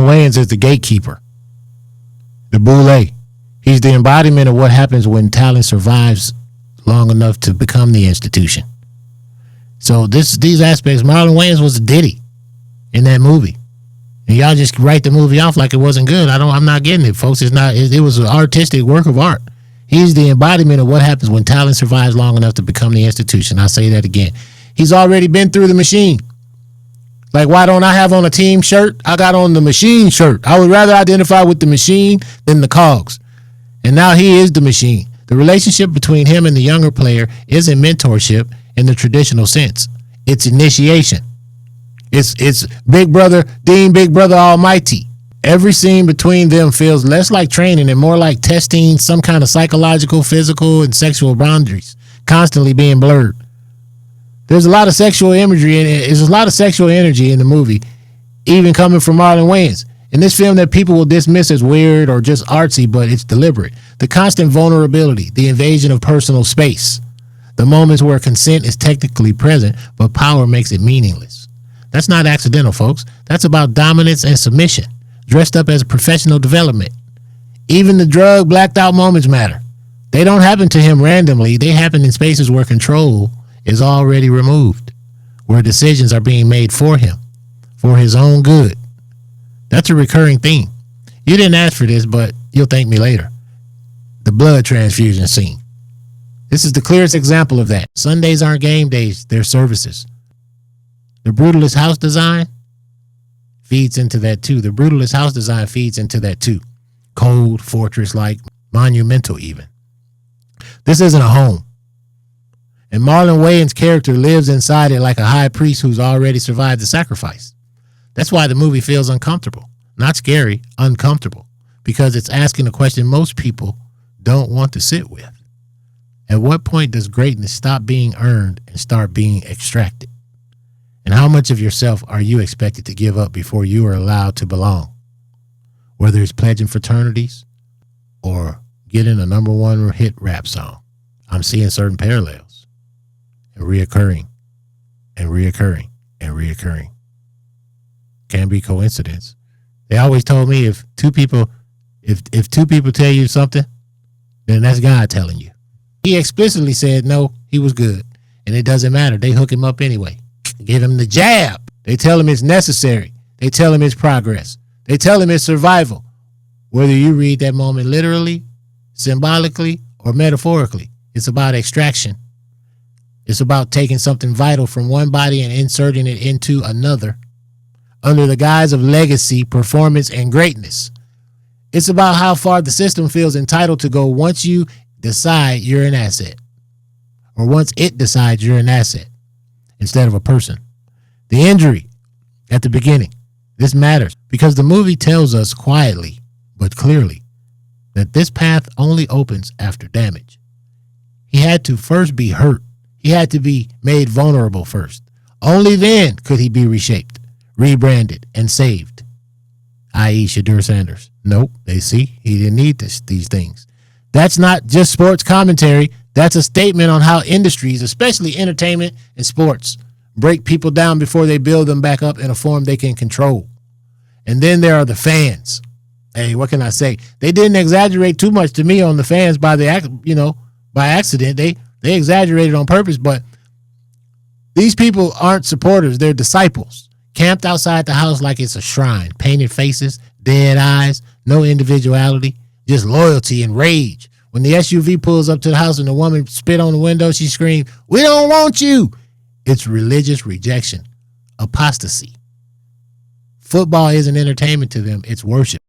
Marlon Wayans is the gatekeeper, the boule. He's the embodiment of what happens when talent survives long enough to become the institution. So these aspects, Marlon Wayans was a ditty in that movie. And y'all just write the movie off like it wasn't good. I'm not getting it, folks. It was an artistic work of art. He's the embodiment of what happens when talent survives long enough to become the institution. I'll say that again. He's already been through the machine. Like, why don't I have on a team shirt? I got on the machine shirt. I would rather identify with the machine than the cogs. And now he is the machine. The relationship between him and the younger player isn't mentorship in the traditional sense. It's initiation. It's Big Brother, Dean Big Brother Almighty. Every scene between them feels less like training and more like testing some kind of psychological, physical, and sexual boundaries, constantly being blurred. There's a lot of sexual imagery in it. There's a lot of sexual energy in the movie, even coming from Marlon Wayans. In this film that people will dismiss as weird or just artsy, but it's deliberate. The constant vulnerability, the invasion of personal space, the moments where consent is technically present, but power makes it meaningless. That's not accidental, folks. That's about dominance and submission, dressed up as professional development. Even the drug blacked out moments matter. They don't happen to him randomly. They happen in spaces where control is already removed, where decisions are being made for him, for his own good. That's a recurring theme. You didn't ask for this, but you'll thank me later. The blood transfusion scene. This is the clearest example of that. Sundays aren't game days, they're services. The brutalist house design feeds into that too. The brutalist house design feeds into that too. Cold, fortress-like, monumental even. This isn't a home. And Marlon Wayans' character lives inside it like a high priest who's already survived the sacrifice. That's why the movie feels uncomfortable. Not scary, uncomfortable. Because it's asking a question most people don't want to sit with. At what point does greatness stop being earned and start being extracted? And how much of yourself are you expected to give up before you are allowed to belong? Whether it's pledging fraternities or getting a #1 hit rap song, I'm seeing certain parallels and reoccurring and reoccurring and reoccurring. Can't be coincidence. They always told me if two people tell you something, then that's God telling you. He explicitly said no, he was good. And it doesn't matter. They hook him up anyway. Give him the jab. They tell him it's necessary. They tell him it's progress. They tell him it's survival. Whether you read that moment literally, symbolically, or metaphorically, it's about extraction. It's about taking something vital from one body and inserting it into another under the guise of legacy, performance, and greatness. It's about how far the system feels entitled to go once you decide you're an asset, or once it decides you're an asset instead of a person. The injury at the beginning, this matters because the movie tells us quietly but clearly that this path only opens after damage. He had to first be hurt. He had to be made vulnerable first. Only then could he be reshaped, rebranded, and saved. I.e. Shadur Sanders. Nope, they see he didn't need these things. That's not just sports commentary. That's a statement on how industries, especially entertainment and sports, break people down before they build them back up in a form they can control. And then there are the fans. Hey, what can I say? They didn't exaggerate too much to me on the fans by accident. They exaggerated on purpose, but these people aren't supporters. They're disciples, camped outside the house like it's a shrine, painted faces, dead eyes, no individuality, just loyalty and rage. When the SUV pulls up to the house and the woman spit on the window, she screamed, "We don't want you." It's religious rejection, apostasy. Football isn't entertainment to them. It's worship.